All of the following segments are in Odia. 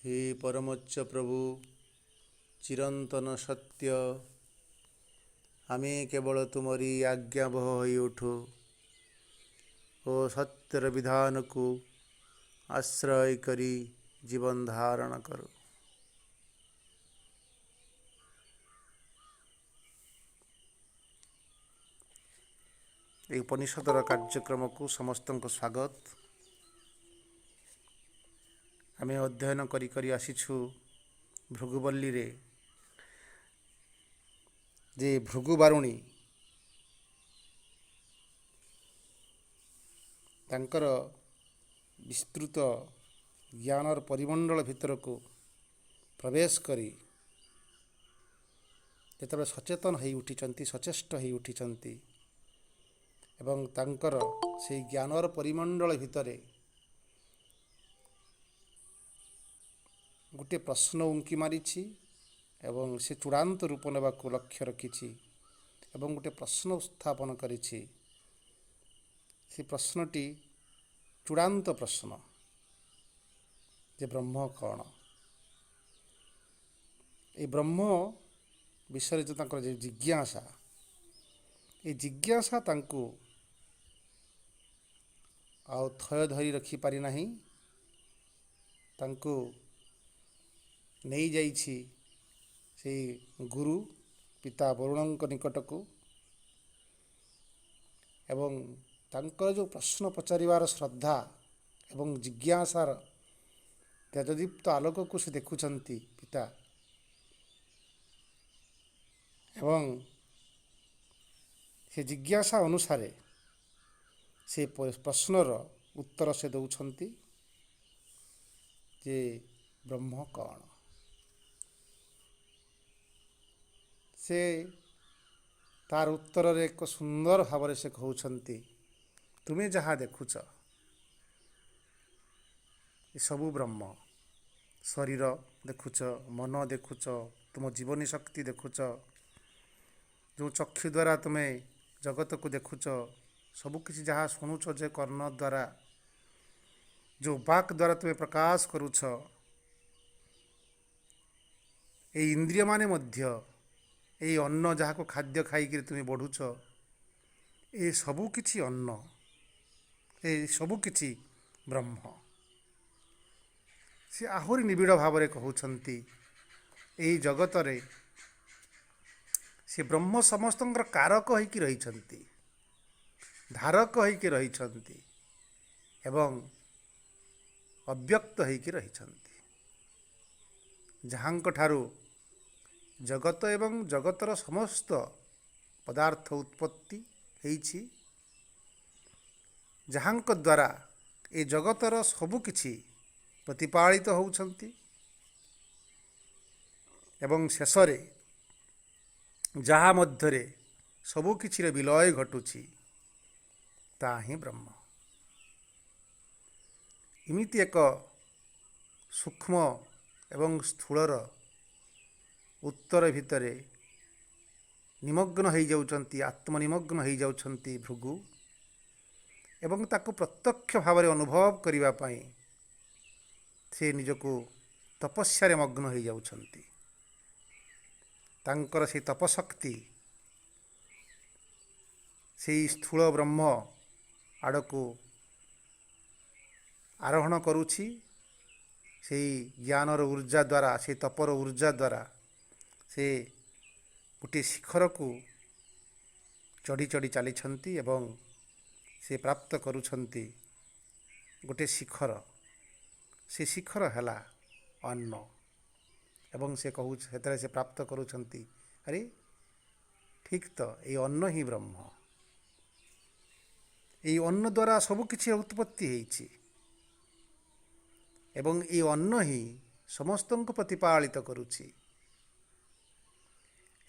हे परमोच्च प्रभु चिरंतन सत्य आमे केवल तुमरी आज्ञाबह हो उठु ओ सत्यर विधान को आश्रय करी जीवन धारण करो। ये उपनिषदर कार्यक्रम को समस्त को स्वागत। आमे अध्ययन करी करी आसीछु भृगुवल्ली रे जे भृगुबारुणी तांकर विस्तृत ज्ञानर परिमंडल भितर को प्रवेश करी जेतबे सचेतन हो उठिचंती सचेष्ट हो उठिचंती एवं तांकर से ज्ञानर परिमंडल भितरे गोटे प्रश्न उंकी मारिछि एवं से चूड़ांत रूप नेबा को लक्ष्य रखिछि एवं गोटे प्रश्न उत्थापन करिछि। से प्रश्नटी चूड़ांत प्रश्न जे ब्रह्म कौन, ये ब्रह्म विषय जो तांकर जे जिज्ञासा, ये जिज्ञासा तांको आउ थय धरी रखी पारि नाही, तांको नहीं जाइछि से गुरु पिता वरुणଙ୍କ निकटକୁ एवं तांकर जो प्रश्न पचारिवार श्रद्धा एवं जिज्ञासार तेजदीप्त आलोक को से देखुचंती पिता एवं से जिज्ञासा अनुसारे से प्रश्नर उत्तर से दौछंती जे ब्रह्म कौन। से तार उत्तर रे एक सुंदर भाव से कहउछंती तुम्हें जहाँ देखुच ये सबू ब्रह्म। शरीर देखुच, मन देखुच, तुम जीवनी शक्ति देखुच, जो चक्षु द्वारा तुम्हें जगत को देखुच, सबकिछि जहाँ शुणुच जे कर्ण द्वारा, जो वाक द्वारा तुम्हें प्रकाश करुच, ये इंद्रिय माने मध्य ये अन्न जहाँ को खाद्य खाई तुम्हें बढ़ुच, ये सबू किछि अन्न, ये सबू किछि ब्रह्म। से आहुरी निबिड़ भाव में कहउछंती यही जगत रे से ब्रह्म समस्त कारक होइकी रहिछंती, धारक होइकी रहिछंती एवं अव्यक्त होइकी रहिछंती। जहाँक ठारू जगत एवं जगतर समस्त पदार्थ उत्पत्ति हेछि, जहाँक द्वारा ए जगतर सबु किछि प्रतिपालित होउछंती एवं शेषरे जहाँ मध्यरे सबु किछि विलय घटुछि ताहि ब्रह्म। इमिति एक सूक्ष्म एवं स्थूलर उत्तर भितरे निमग्न हो जाउछंती, आत्मनिमग्न हो जाउछंती भृगु एवं ताको प्रत्यक्ष भाव में अनुभव करिवा पई से निजको तपस्या रे मग्न हो जाउछंती। तांकर से तपशक्ति से स्थूल ब्रह्म आड़को आरोहण करुछि, से ज्ञानर ऊर्जा द्वारा, से तपर ऊर्जा द्वारा से गोटे शिखर को चढ़ी चढ़ी चली एवं से प्राप्त करुछंती गोटे शिखर। से शिखर हैला अन्न एवं से कहू से प्राप्त करुछंती अरे ठीक तो ये अन्न ही ब्रह्म, ये अन्न द्वारा सबु किछि उत्पत्ति हेछि एवं ये अन्न ही समस्त को प्रतिपालित करुछि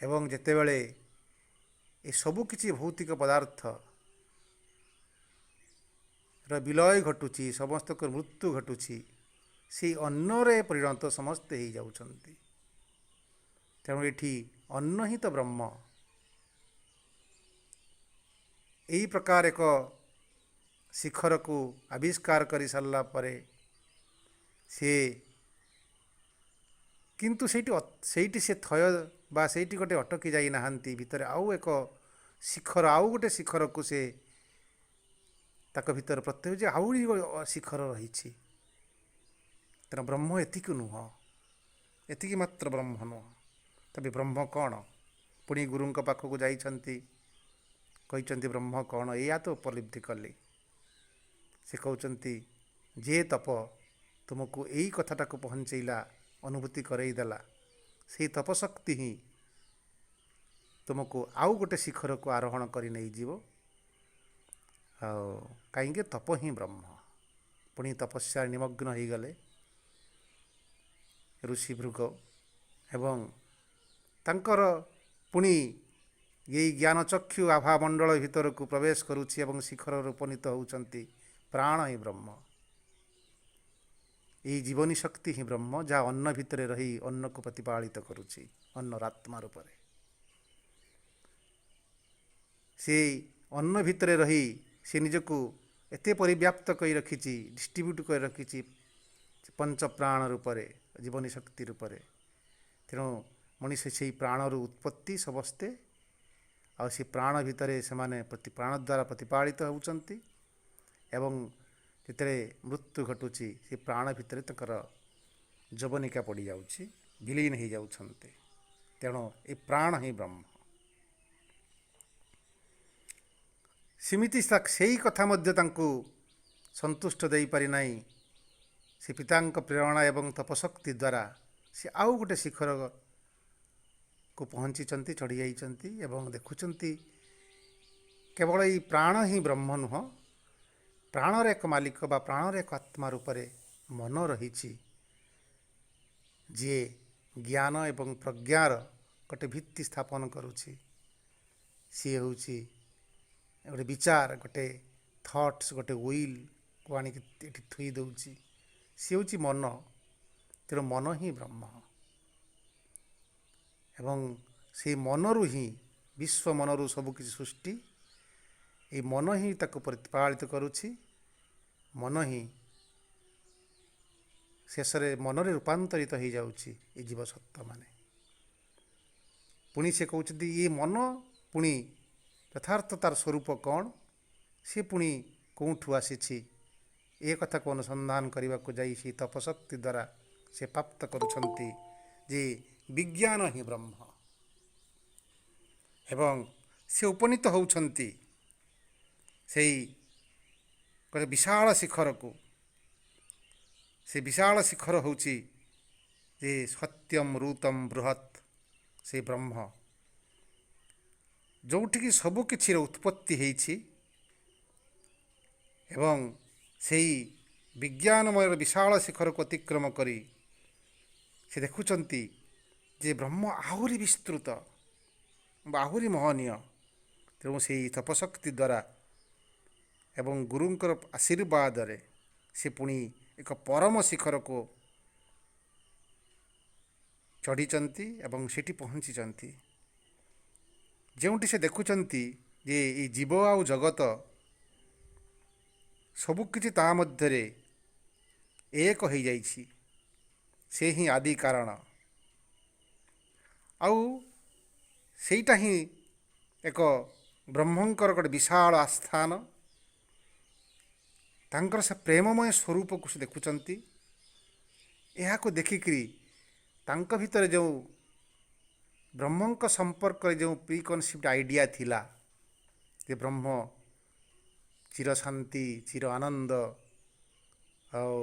एवं जेतेबेले ये सबु किछि भौतिक पदार्थ र विलय घटुछि, समस्त को मृत्यु घटुछि, से अन्न रे परिणत समस्त हो जाउछंती। तेणु एठी अन्न ही तो ब्रह्म। यही प्रकार एक शिखर को आविष्कार कर सारा पर से କିନ୍ତୁ ସେଇଠି ସେ ଥୟ ବା ସେଇଠି ଗୋଟେ ଅଟକି ଯାଇନାହାନ୍ତି, ଭିତରେ ଆଉ ଏକ ଶିଖର, ଆଉ ଗୋଟେ ଶିଖରକୁ ସେ ତାଙ୍କ ଭିତରେ ପ୍ରତ୍ୟୟ ଯେ ଆହୁରି ଶିଖର ରହିଛି। ତେଣୁ ବ୍ରହ୍ମ ଏତିକି ନୁହଁ, ଏତିକି ମାତ୍ର ବ୍ରହ୍ମ ନୁହଁ। ତେବେ ବ୍ରହ୍ମ କ'ଣ? ପୁଣି ଗୁରୁଙ୍କ ପାଖକୁ ଯାଇଛନ୍ତି, କହିଛନ୍ତି ବ୍ରହ୍ମ କ'ଣ? ଏଇଆ ତ ଉପଲବ୍ଧି କଲି। ସେ କହୁଛନ୍ତି ଯେ ତପ ତୁମକୁ ଏଇ କଥାଟାକୁ ପହଞ୍ଚେଇଲା, ଅନୁଭୂତି କରେଇଦେଲା, ସେଇ ତପଶକ୍ତି ହିଁ ତୁମକୁ ଆଉ ଗୋଟେ ଶିଖରକୁ ଆରୋହଣ କରି ନେଇଯିବ। ଆଉ କାହିଁକି? ତପ ହିଁ ବ୍ରହ୍ମ। ପୁଣି ତପସ୍ୟାରେ ନିମଗ୍ନ ହୋଇଗଲେ ଋଷି ଭୃଗ, ଏବଂ ତାଙ୍କର ପୁଣି ଏଇ ଜ୍ଞାନଚକ୍ଷୁ ଆଭାମଣ୍ଡଳ ଭିତରକୁ ପ୍ରବେଶ କରୁଛି ଏବଂ ଶିଖରରେ ଉପନୀତ ହେଉଛନ୍ତି। ପ୍ରାଣ ହିଁ ବ୍ରହ୍ମ, ଏଇ ଜୀବନୀ ଶକ୍ତି ହିଁ ବ୍ରହ୍ମ, ଯାହା ଅନ୍ନ ଭିତରେ ରହି ଅନ୍ନକୁ ପ୍ରତିପାଳିତ କରୁଛି, ଅନ୍ନର ଆତ୍ମା ରୂପରେ। ସେଇ ଅନ୍ନ ଭିତରେ ରହି ସେ ନିଜକୁ ଏତେ ପରିବ୍ୟାପ୍ତ କରି ରଖିଛି, ଡିଷ୍ଟ୍ରିବ୍ୟୁଟ୍ କରି ରଖିଛି ପଞ୍ଚ ପ୍ରାଣ ରୂପରେ, ଜୀବନୀ ଶକ୍ତି ରୂପରେ। ତେଣୁ ମଣିଷ ସେଇ ପ୍ରାଣରୁ ଉତ୍ପତ୍ତି ସମସ୍ତେ, ଆଉ ସେ ପ୍ରାଣ ଭିତରେ ସେମାନେ ପ୍ରାଣ ଦ୍ୱାରା ପ୍ରତିପାଳିତ ହେଉଛନ୍ତି, ଏବଂ ଯେତେବେଳେ ମୃତ୍ୟୁ ଘଟୁଛି ସେ ପ୍ରାଣ ଭିତରେ ତାଙ୍କର ଯବନିକା ପଡ଼ିଯାଉଛି, ବିଲୀନ ହୋଇଯାଉଛନ୍ତି। ତେଣୁ ଏ ପ୍ରାଣ ହିଁ ବ୍ରହ୍ମ। ସେମିତି ସେଇ କଥା ମଧ୍ୟ ତାଙ୍କୁ ସନ୍ତୁଷ୍ଟ ଦେଇପାରିନାହିଁ। ସେ ପିତାଙ୍କ ପ୍ରେରଣା ଏବଂ ତପଶକ୍ତି ଦ୍ୱାରା ସେ ଆଉ ଗୋଟେ ଶିଖରକୁ ପହଞ୍ଚିଛନ୍ତି, ଚଢ଼ି ଯାଇଛନ୍ତି, ଏବଂ ଦେଖୁଛନ୍ତି କେବଳ ଏଇ ପ୍ରାଣ ହିଁ ବ୍ରହ୍ମ ନୁହଁ, ପ୍ରାଣର ଏକ ମାଲିକ ବା ପ୍ରାଣର ଏକ ଆତ୍ମା ରୂପରେ ମନ ରହିଛି, ଯିଏ ଜ୍ଞାନ ଏବଂ ପ୍ରଜ୍ଞାର ଗୋଟେ ଭିତ୍ତି ସ୍ଥାପନ କରୁଛି। ସିଏ ହେଉଛି ଗୋଟେ ବିଚାର, ଗୋଟେ ଥଟ୍ସ, ଗୋଟେ ୱିଲ୍କୁ ଆଣିକି ଏଠି ଥୋଇ ଦେଉଛି। ସିଏ ହେଉଛି ମନ। ତେଣୁ ମନ ହିଁ ବ୍ରହ୍ମ, ଏବଂ ସେଇ ମନରୁ ହିଁ ବିଶ୍ୱ, ମନରୁ ସବୁକିଛି ସୃଷ୍ଟି। ଏଇ ମନ ହିଁ ତାକୁ ପ୍ରତିପାଳିତ କରୁଛି। ମନ ହିଁ ଶେଷରେ ମନରେ ରୂପାନ୍ତରିତ ହୋଇଯାଉଛି ଏ ଜୀବସତ୍ତାମାନେ। ପୁଣି ସେ କହୁଛନ୍ତି ଇଏ ମନ ପୁଣି ଯଥାର୍ଥ ତାର ସ୍ୱରୂପ କ'ଣ, ସେ ପୁଣି କେଉଁଠୁ ଆସିଛି, ଏ କଥାକୁ ଅନୁସନ୍ଧାନ କରିବାକୁ ଯାଇ ସେହି ତପଶକ୍ତି ଦ୍ୱାରା ସେ ପ୍ରାପ୍ତ କରୁଛନ୍ତି ଯେ ବିଜ୍ଞାନ ହିଁ ବ୍ରହ୍ମ। ଏବଂ ସେ ଉପନୀତ ହେଉଛନ୍ତି ସେଇ ଗୋଟେ ବିଶାଳ ଶିଖରକୁ। ସେ ବିଶାଳ ଶିଖର ହେଉଛି ଯେ ସତ୍ୟମ୍ ଋତମ୍ ବୃହତ୍, ସେ ବ୍ରହ୍ମ, ଯେଉଁଠିକି ସବୁ କିଛିର ଉତ୍ପତ୍ତି ହେଇଛି। ଏବଂ ସେଇ ବିଜ୍ଞାନମୟର ବିଶାଳ ଶିଖରକୁ ଅତିକ୍ରମ କରି ସେ ଦେଖୁଛନ୍ତି ଯେ ବ୍ରହ୍ମ ଆହୁରି ବିସ୍ତୃତ ବା ଆହୁରି ମହନୀୟ। ତେଣୁ ସେହି ତପଶକ୍ତି ଦ୍ୱାରା ଏବଂ ଗୁରୁଙ୍କର ଆଶୀର୍ବାଦରେ ସେ ପୁଣି ଏକ ପରମ ଶିଖରକୁ ଚଢ଼ିଛନ୍ତି ଏବଂ ସେଠି ପହଞ୍ଚିଛନ୍ତି, ଯେଉଁଠି ସେ ଦେଖୁଛନ୍ତି ଯେ ଏଇ ଜୀବ ଆଉ ଜଗତ ସବୁକିଛି ତା ମଧ୍ୟରେ ଏକ ହୋଇଯାଇଛି। ସେ ହିଁ ଆଦି କାରଣ। ଆଉ ସେଇଟା ହିଁ ଏକ ବ୍ରହ୍ମଙ୍କର ଗୋଟେ ବିଶାଳ ଆସ୍ଥାନ। ତାଙ୍କର ସେ ପ୍ରେମମୟ ସ୍ୱରୂପକୁ ସେ ଦେଖୁଛନ୍ତି। ଏହାକୁ ଦେଖିକରି ତାଙ୍କ ଭିତରେ ଯେଉଁ ବ୍ରହ୍ମଙ୍କ ସମ୍ପର୍କରେ ଯେଉଁ ପ୍ରିକନସିପ୍ଟ ଆଇଡ଼ିଆ ଥିଲା ଯେ ବ୍ରହ୍ମ ଚିରଶାନ୍ତି, ଚିର ଆନନ୍ଦ, ଆଉ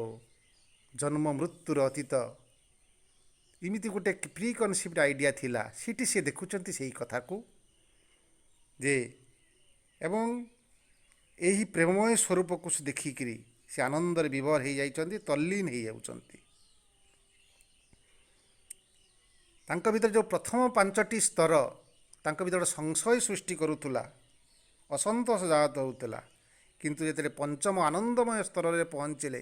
ଜନ୍ମ ମୃତ୍ୟୁର ଅତୀତ, ଏମିତି ଗୋଟେ ପ୍ରିକନସିପ୍ଟ ଆଇଡ଼ିଆ ଥିଲା। ସେଠି ସେ ଦେଖୁଛନ୍ତି ସେଇ କଥାକୁ ଯେ, ଏବଂ ଏହି ପ୍ରେମମୟ ସ୍ୱରୂପକୁ ସେ ଦେଖିକିରି ସେ ଆନନ୍ଦରେ ବିଭୋର ହୋଇଯାଇଛନ୍ତି, ତଲ୍ଲୀନ ହୋଇଯାଉଛନ୍ତି। ତାଙ୍କ ଭିତରେ ଯେଉଁ ପ୍ରଥମ 5ଟି ସ୍ତର ତାଙ୍କ ଭିତରେ ଗୋଟେ ସଂଶୟ ସୃଷ୍ଟି କରୁଥିଲା, ଅସନ୍ତୋଷ ଜାତ ହେଉଥିଲା, କିନ୍ତୁ ଯେତେବେଳେ ପଞ୍ଚମ ଆନନ୍ଦମୟ ସ୍ତରରେ ପହଞ୍ଚିଲେ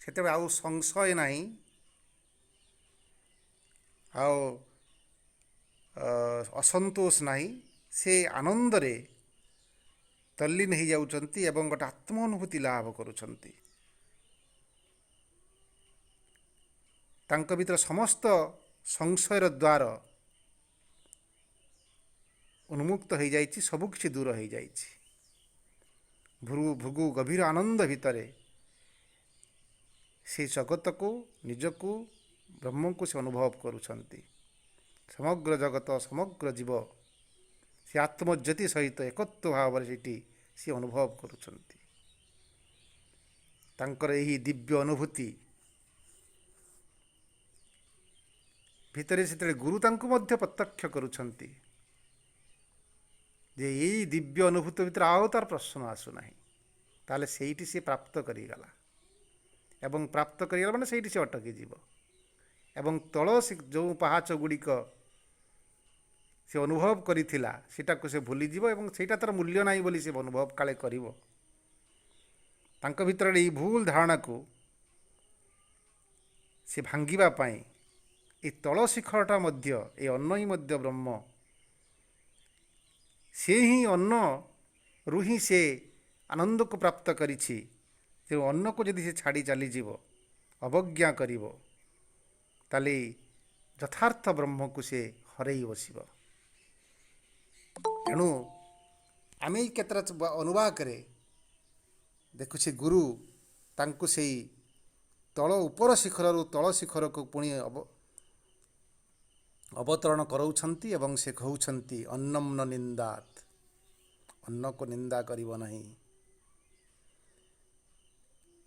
ସେତେବେଳେ ଆଉ ସଂଶୟ ନାହିଁ, ଆଉ ଅସନ୍ତୋଷ ନାହିଁ। ସେ ଆନନ୍ଦରେ ତଲ୍ଲୀନ ହୋଇଯାଉଛନ୍ତି ଏବଂ ଗୋଟେ ଆତ୍ମ ଅନୁଭୂତି ଲାଭ କରୁଛନ୍ତି। ତାଙ୍କ ଭିତରେ ସମସ୍ତ ସଂଶୟର ଦ୍ୱାର ଉନ୍ମୁକ୍ତ ହୋଇଯାଇଛି, ସବୁକିଛି ଦୂର ହୋଇଯାଇଛି। ଭୃଗୁ ଗଭୀର ଆନନ୍ଦ ଭିତରେ ସେ ଜଗତକୁ, ନିଜକୁ, ବ୍ରହ୍ମକୁ ସେ ଅନୁଭବ କରୁଛନ୍ତି। ସମଗ୍ର ଜଗତ, ସମଗ୍ର ଜୀବ ସେ ଆତ୍ମଜ୍ୟୋତି ସହିତ ଏକତ୍ୱ ଭାବରେ ସେଠି ସେ ଅନୁଭବ କରୁଛନ୍ତି। ତାଙ୍କର ଏହି ଦିବ୍ୟ ଅନୁଭୂତି ଭିତରେ ସେତେବେଳେ ଗୁରୁ ତାଙ୍କୁ ମଧ୍ୟ ପ୍ରତ୍ୟକ୍ଷ କରୁଛନ୍ତି ଯେ ଏଇ ଦିବ୍ୟ ଅନୁଭୂତି ଭିତରେ ଆଉ ତାର ପ୍ରଶ୍ନ ଆସୁନାହିଁ। ତାହେଲେ ସେଇଠି ସେ ପ୍ରାପ୍ତ କରିଗଲା, ଏବଂ ପ୍ରାପ୍ତ କରିଗଲା ମାନେ ସେଇଠି ସେ ଅଟକି ଯିବ, ଏବଂ ତଳ ଯେଉଁ ପାହାଚ ଗୁଡ଼ିକ ସେ ଅନୁଭବ କରିଥିଲା ସେଟାକୁ ସେ ଭୁଲିଯିବ, ଏବଂ ସେଇଟା ତାର ମୂଲ୍ୟ ନାହିଁ ବୋଲି ସେ ଅନୁଭବ କାଳେ କରିବ। ତାଙ୍କ ଭିତରେ ଏଇ ଭୁଲ ଧାରଣାକୁ ସେ ଭାଙ୍ଗିବା ପାଇଁ ଏ ତଳ ଶିଖରଟା ମଧ୍ୟ, ଏ ଅନ୍ନ ହିଁ ମଧ୍ୟ ବ୍ରହ୍ମ, ସେ ହିଁ ଅନ୍ନରୁ ହିଁ ସେ ଆନନ୍ଦକୁ ପ୍ରାପ୍ତ କରିଛି। ତେଣୁ ଅନ୍ନକୁ ଯଦି ସେ ଛାଡ଼ି ଚାଲିଯିବ, ଅବଜ୍ଞା କରିବ, ତାହେଲେ ଯଥାର୍ଥ ବ୍ରହ୍ମକୁ ସେ ହରେଇ ବସିବ। ତେଣୁ ଆମେ ଏଇ କେତେଟା ଅନୁବାକରେ ଦେଖୁଛି ଗୁରୁ ତାଙ୍କୁ ସେଇ ତଳ ଉପର ଶିଖରରୁ ତଳ ଶିଖରକୁ ପୁଣି ଅବତରଣ କରାଉଛନ୍ତି, ଏବଂ ସେ କହୁଛନ୍ତି ଅନ୍ନମ୍ ନ ନିନ୍ଦାତ, ଅନ୍ନକୁ ନିନ୍ଦା କରିବ ନାହିଁ।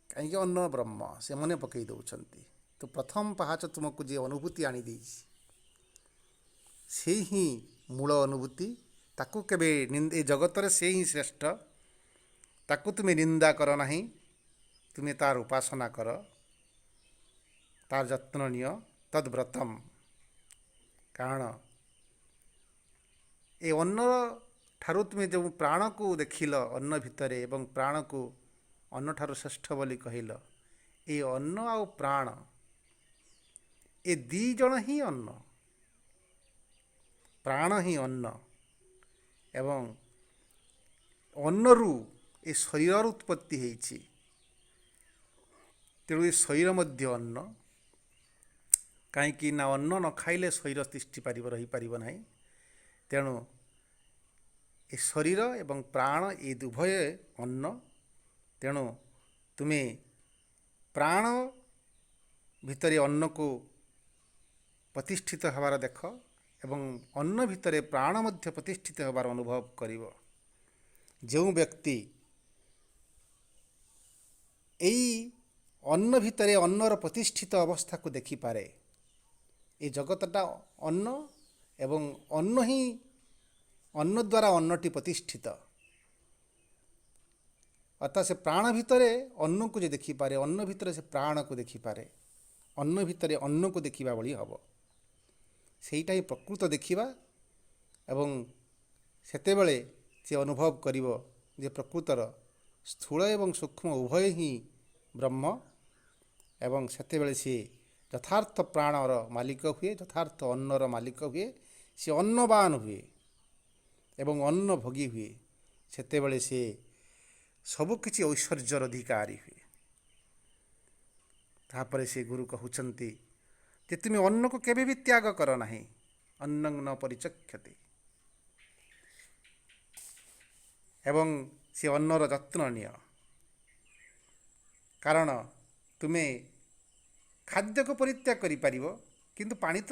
କାହିଁକି? ଅନ୍ନ ବ୍ରହ୍ମ, ସେ ମନେ ପକାଇ ଦେଉଛନ୍ତି। ତ ପ୍ରଥମ ପାହାଚ ତୁମକୁ ଯିଏ ଅନୁଭୂତି ଆଣିଦେଇଛି ସେଇ ହିଁ ମୂଳ ଅନୁଭୂତି। ତାକୁ କେବେ ଏ ଜଗତରେ ସେ ହିଁ ଶ୍ରେଷ୍ଠ, ତାକୁ ତୁମେ ନିନ୍ଦା କର ନାହିଁ, ତୁମେ ତାର ଉପାସନା କର, ତାର ଯତ୍ନ ନିଅ। ତଦ୍ବ୍ରତମ୍, କାରଣ ଏ ଅନ୍ନ ଠାରୁ ତୁମେ ଯେଉଁ ପ୍ରାଣକୁ ଦେଖିଲ ଅନ୍ନ ଭିତରେ, ଏବଂ ପ୍ରାଣକୁ ଅନ୍ନଠାରୁ ଶ୍ରେଷ୍ଠ ବୋଲି କହିଲ, ଏ ଅନ୍ନ ଆଉ ପ୍ରାଣ ଏ ଦୁଇ ଜଣ ହିଁ ଅନ୍ନ, ପ୍ରାଣ ହିଁ ଅନ୍ନ, ଏବଂ ଅନ୍ନରୁ ଏ ଶରୀରର ଉତ୍ପତ୍ତି ହେଇଛି। ତେଣୁ ଏ ଶରୀର ମଧ୍ୟ ଅନ୍ନ। କାହିଁକି ନା ଅନ୍ନ ନ ଖାଇଲେ ଶରୀର ତିଷ୍ଠି ପାରିବ, ରହିପାରିବ ନାହିଁ। ତେଣୁ ଏ ଶରୀର ଏବଂ ପ୍ରାଣ ଏ ଉଭୟ ଅନ୍ନ। ତେଣୁ ତୁମେ ପ୍ରାଣ ଭିତରେ ଅନ୍ନକୁ ପ୍ରତିଷ୍ଠିତ ହେବାର ଦେଖ, ଏବଂ ଅନ୍ନ ଭିତରେ ପ୍ରାଣ ମଧ୍ୟ ପ୍ରତିଷ୍ଠିତ ହେବାର ଅନୁଭବ କରିବ। ଯେଉଁ ବ୍ୟକ୍ତି ଏଇ ଅନ୍ନ ଭିତରେ ଅନ୍ନର ପ୍ରତିଷ୍ଠିତ ଅବସ୍ଥାକୁ ଦେଖିପାରେ, ଏ ଜଗତଟା ଅନ୍ନ, ଏବଂ ଅନ୍ନ ହିଁ, ଅନ୍ନ ଦ୍ୱାରା ଅନ୍ନଟି ପ୍ରତିଷ୍ଠିତ, ଅର୍ଥାତ୍ ସେ ପ୍ରାଣ ଭିତରେ ଅନ୍ନକୁ ଯେ ଦେଖିପାରେ, ଅନ୍ନ ଭିତରେ ସେ ପ୍ରାଣକୁ ଦେଖିପାରେ, ଅନ୍ନ ଭିତରେ ଅନ୍ନକୁ ଦେଖିବା ଭଳି ହେବ। ସେଇଟା ହିଁ ପ୍ରକୃତ ଦେଖିବା, ଏବଂ ସେତେବେଳେ ସେ ଅନୁଭବ କରିବ ଯେ ପ୍ରକୃତର ସ୍ଥୂଳ ଏବଂ ସୂକ୍ଷ୍ମ ଉଭୟ ହିଁ ବ୍ରହ୍ମ, ଏବଂ ସେତେବେଳେ ସିଏ ଯଥାର୍ଥ ପ୍ରାଣର ମାଲିକ ହୁଏ, ଯଥାର୍ଥ ଅନ୍ନର ମାଲିକ ହୁଏ, ସେ ଅନ୍ନବାନ ହୁଏ ଏବଂ ଅନ୍ନ ଭୋଗୀ ହୁଏ। ସେତେବେଳେ ସେ ସବୁକିଛି ଐଶ୍ୱର୍ଯ୍ୟର ଅଧିକାରୀ ହୁଏ। ତାପରେ ସେ ଗୁରୁ କହୁଛନ୍ତି ଯେ ତୁମେ ଅନ୍ନକୁ କେବେ ବି ତ୍ୟାଗ କର ନାହିଁ, ଅନ୍ନଂ ନ ପରିଚକ୍ଷତେ, ଏବଂ ସେ ଅନ୍ନର ଯତ୍ନ ନିଅ। କାରଣ ତୁମେ ଖାଦ୍ୟକୁ ପରିତ୍ୟାଗ କରିପାରିବ, କିନ୍ତୁ ପାଣି ତ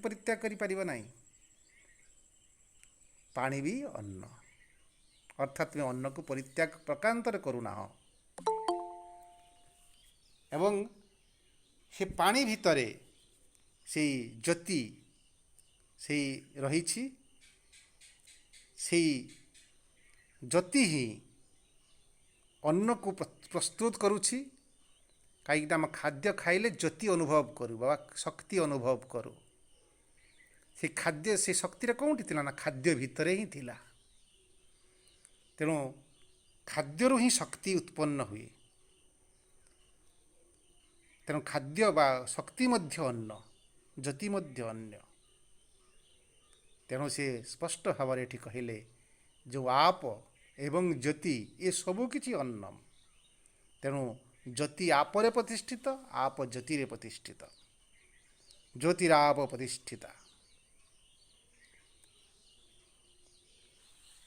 ପରିତ୍ୟାଗ କରିପାରିବ ନାହିଁ। ପାଣି ବି ଅନ୍ନ, ଅର୍ଥାତ୍ ତୁମେ ଅନ୍ନକୁ ପରିତ୍ୟାଗ ପ୍ରକାରାନ୍ତରେ କରୁନାହ। ଏବଂ ସେ ପାଣି ଭିତରେ ସେଇ ଜ୍ୟୋତି ସେଇ ରହିଛି, ସେଇ ଜ୍ୟୋତି ହିଁ ଅନ୍ନକୁ ପ୍ରସ୍ତୁତ କରୁଛି। କାହିଁକିନା ଆମେ ଖାଦ୍ୟ ଖାଇଲେ ଜ୍ୟୋତି ଅନୁଭବ କରୁ ବା ଶକ୍ତି ଅନୁଭବ କରୁ। ସେ ଖାଦ୍ୟ, ସେ ଶକ୍ତିଟା କେଉଁଠି ଥିଲା ନା ଖାଦ୍ୟ ଭିତରେ ହିଁ ଥିଲା। ତେଣୁ ଖାଦ୍ୟରୁ ହିଁ ଶକ୍ତି ଉତ୍ପନ୍ନ ହୁଏ। ତେଣୁ ଖାଦ୍ୟ ବା ଶକ୍ତି ମଧ୍ୟ ଅନ୍ନ, ଜ୍ୟୋତି ମଧ୍ୟ ଅନ୍ନ। ତେଣୁ ସେ ସ୍ପଷ୍ଟ ଭାବରେ ଏଠି କହିଲେ ଯେଉଁ ଆପ ଏବଂ ଜ୍ୟୋତି ଏ ସବୁ କିଛି ଅନ୍ନ। ତେଣୁ ଜ୍ୟୋତି ଆପରେ ପ୍ରତିଷ୍ଠିତ, ଆପ ଜ୍ୟୋତିରେ ପ୍ରତିଷ୍ଠିତ। ज्योतिराप प्रतिष्ठिता।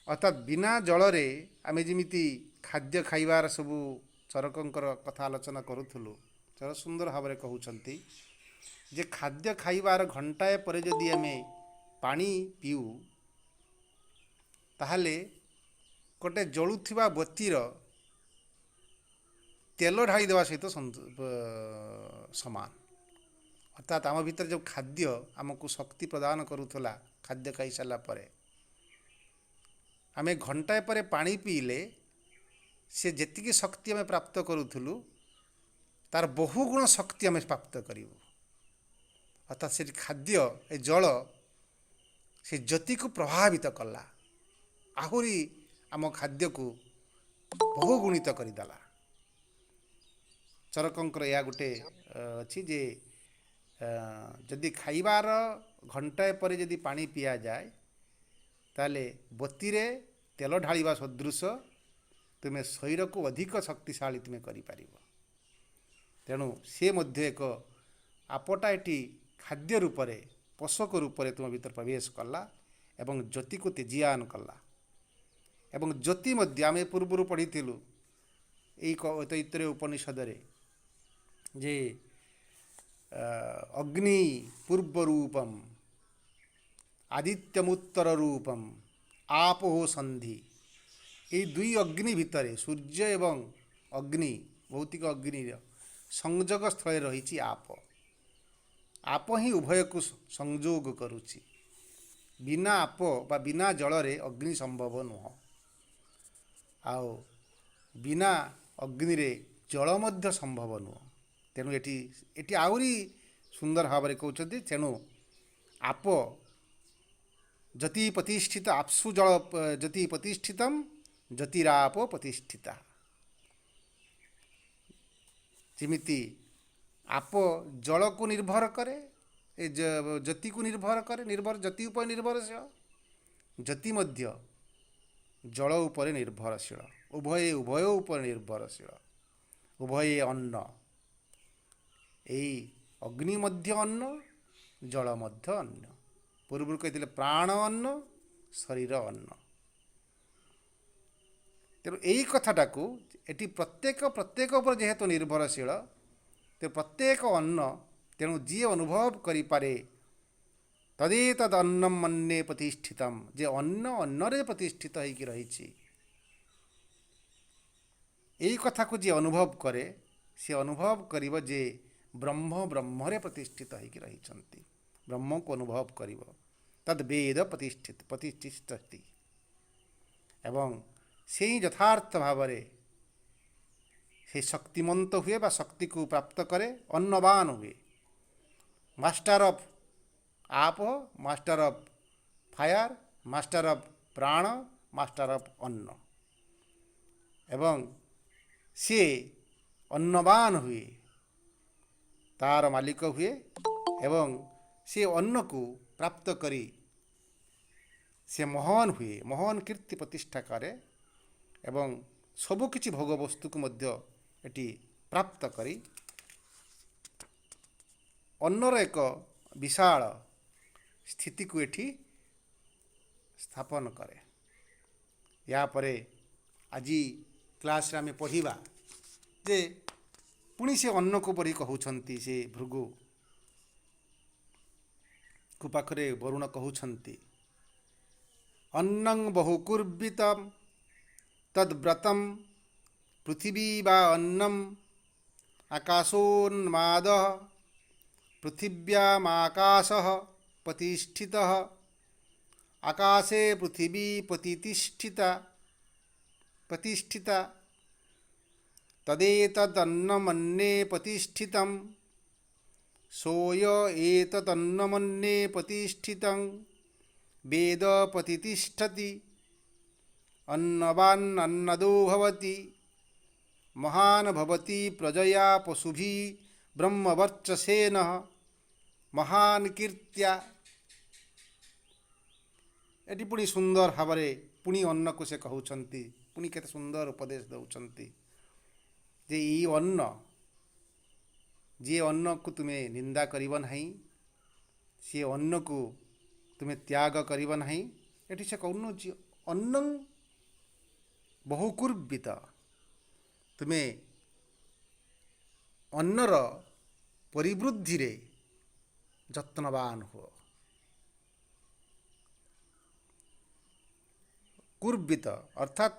अर्थात बिना जलरे आमे जिमिति खाद्य खाइबार सबु चरकंकर कथा आलोचना करूथुलु। चर सुंदर भाव कहउछंती जे खाद्य खाइबार घंटाए परे जदि आमे पानी पीऊ ताहले गोटे जलुथिबा बत्तीर तेल ढाई देवा सहित समान। अर्थात आम भीतर जो खाद्य आमको शक्ति प्रदान करूथला खाद्य खाई सारा परे आमे घंटाए परे पानी पीले से जेतिकी शक्ति आमे प्राप्त करूथुलु तार बहुगुण शक्ति आमे प्राप्त करूँ। अर्थात से खाद्य ए जल से ज्योति को प्रभावित कला आहुरी आम खाद्य को बहुगुणित करदेला। चरकंकर या गोटे अच्छी जे जदि खाइबार घंटाए पर जदि पानी पिया जाए ताले बत्तीरे तेल ढालिबा सदृश तुम्हें शरीर को अधिक शक्तिशाली तुम्हें करि। तेणु से मध्य एक आपटा एटी खाद्य रूपरे पोषक रूपरे तुम भीतर प्रवेश कला एवं ज्योति को तेजियान कला। एवं ज्योति मध्य आमे पूर्व पढ़ीलु यही उपनिषद जे अग्नि पूर्व रूपम आदित्यमुत्तर रूपम आपो संधि। ये दुई अग्नि भितर सूर्य एवं अग्नि भौतिक अग्नि संजोग स्थल रही आप। आप ही उभय को संजोग करुछि। बिना आप बा बिना जलरे अग्नि संभव नुह। आओ बिना अग्नि रे जल मध्य संभव नुह। तेणु एटी आउरी सुंदर भाव में कहते तेणु आप जति प्रतिष्ठित आपसु जल जति प्रतिष्ठितम ज्योतिराप प्रतिष्ठिता। जिमिति आप जल को निर्भर करे ज्योति को निर्भर करे निर्भर ज्योति उपर निर्भरशील ज्योति मध्य जल उपर निर्भरशील उभय उभय उपर निर्भरशील उभय अन्न यही अग्नि मध्य अन्न जल मध्य अन्न। पूर्व कहते प्राण अन्न शरीर अन्न। तेणु यही कथाटा को एटी प्रत्येक प्रत्येक उपर जेहेतु निर्भरशील तो प्रत्येक अन्न तेणु जी अनुभव करिपारे तदेतद अन्नम मन्ये प्रतिष्ठितम जे अन्न अन्नरे प्रतिष्ठित होइकी रही यही कथा को जी अनुभव करे से अनुभव करिव जे ब्रह्म ब्रह्मरे प्रतिष्ठित होइकी रही ब्रह्म को अनुभव करिव तद वेद प्रतिष्ठित प्रतिष्ठित एवं से ही यथार्थ भाव से शक्तिमंत हुए बा शक्ति को प्राप्त करे अन्नवान हुए। मास्टर ऑफ आप master of fire master of प्राण मास्टर ऑफ अन्न एवं सी अन्नवान हुए तार मालिक हुए एवं से अन्न को प्राप्त करी से महान हुए महान कीर्ति प्रतिष्ठा करे एवं सबुकिछि भोग वस्तु को मध्य एटी प्राप्त करी अन्नर एक विशाल स्थिति को एटी स्थापन करे। या परे आज क्लास रे आमे पढ़िबा जे पुणी से अन्न को परी कहउछंती से भृगु को पाखरे वरुण कहउछंती अन्नं बहुकुर्बितम तद्व्रतम पृथिवी वा अन्नम आकाशोन्माद पृथिव्यामाकाशः प्रतिष्ठितः आकाशे पृथिवी प्रतिष्ठिता तदेतदन्नमन्ये प्रतिष्ठितं सोय एतदन्नमन्ये प्रतिष्ठितं वेद प्रतिष्ठति अन्नवान् अन्नदो भवति महान् भवति प्रजया पशुभिः ब्रह्मवर्चसेन महान् कीर्त्या। एटी पुणी सुंदर भाव पुणी अन्न को से कहउछंती पुणी केते सुंदर उपदेश दउछंती जे ई अन्न जे अन्न को तुम्हें निंदा करिव नहीं सी अन्न को तुम्हें त्याग करिब नहीं। एठी से कहून अन्न बहुकुर्बित तुम्हें अन्नर परिवृद्धि रे ଯତ୍ନବାନ ହୁଅ। କୁର୍ବିତ ଅର୍ଥାତ୍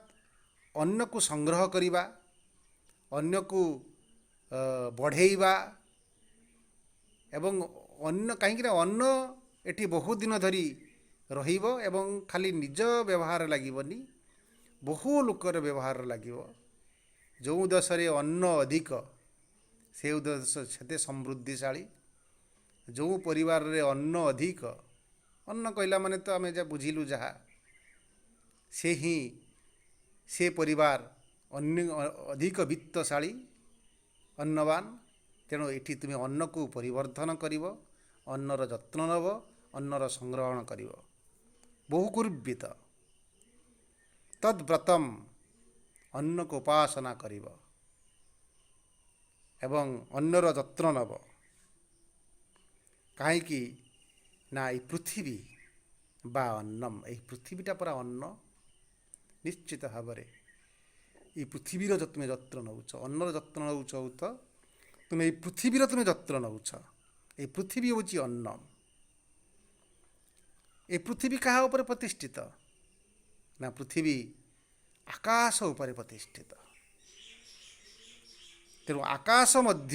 ଅନ୍ନକୁ ସଂଗ୍ରହ କରିବା, ଅନ୍ୟକୁ ବଢ଼େଇବା ଏବଂ ଅନ୍ନ କାହିଁକିନା ଅନ୍ନ ଏଠି ବହୁତ ଦିନ ଧରି ରହିବ ଏବଂ ଖାଲି ନିଜ ବ୍ୟବହାର ଲାଗିବନି, ବହୁ ଲୋକର ବ୍ୟବହାର ଲାଗିବ। ଯେଉଁ ଦେଶରେ ଅନ୍ନ ଅଧିକ ସେ ଦେଶ ସେତେ ସମୃଦ୍ଧିଶାଳୀ। ଯେଉଁ ପରିବାରରେ ଅନ୍ନ ଅଧିକ, ଅନ୍ନ କହିଲା ମାନେ ତ ଆମେ ଯାହା ବୁଝିଲୁ ଯାହା, ସେ ପରିବାର ଅଧିକ ବିତ୍ତଶାଳୀ, ଅନ୍ନବାନ। ତେଣୁ ଏଠି ତୁମେ ଅନ୍ନକୁ ପରିବର୍ଦ୍ଧନ କରିବ, ଅନ୍ନର ଯତ୍ନ ନେବ, ଅନ୍ନର ସଂଗ୍ରହଣ କରିବ। ବହୁକୁର୍ବିତ ତଦ୍ବ୍ରତମ୍ ଅନ୍ନକୁ ଉପାସନା କରିବ ଏବଂ ଅନ୍ନର ଯତ୍ନ ନେବ। କାହିଁକି ନା ଏଇ ପୃଥିବୀ ବା ଅନ୍ନମ୍, ଏହି ପୃଥିବୀଟା ପରା ଅନ୍ନ। ନିଶ୍ଚିତ ଭାବରେ এই ପୃଥିବୀର ତୁମେ ଯତ୍ନ ନେଉଛ, ଅନ୍ନର ଯତ୍ନ ନେଉଛ ତ ତୁମେ এই ପୃଥିବୀର ତୁମେ ଯତ୍ନ ନେଉଛ। এই ପୃଥିବୀ ହେଉଛି ଅନ୍ନ। ଏ ପୃଥିବୀ କାହା ଉପରେ ପ୍ରତିଷ୍ଠିତ? ନା ପୃଥିବୀ ଆକାଶ ଉପରେ ପ୍ରତିଷ୍ଠିତ। ତେଣୁ ଆକାଶ ମଧ୍ୟ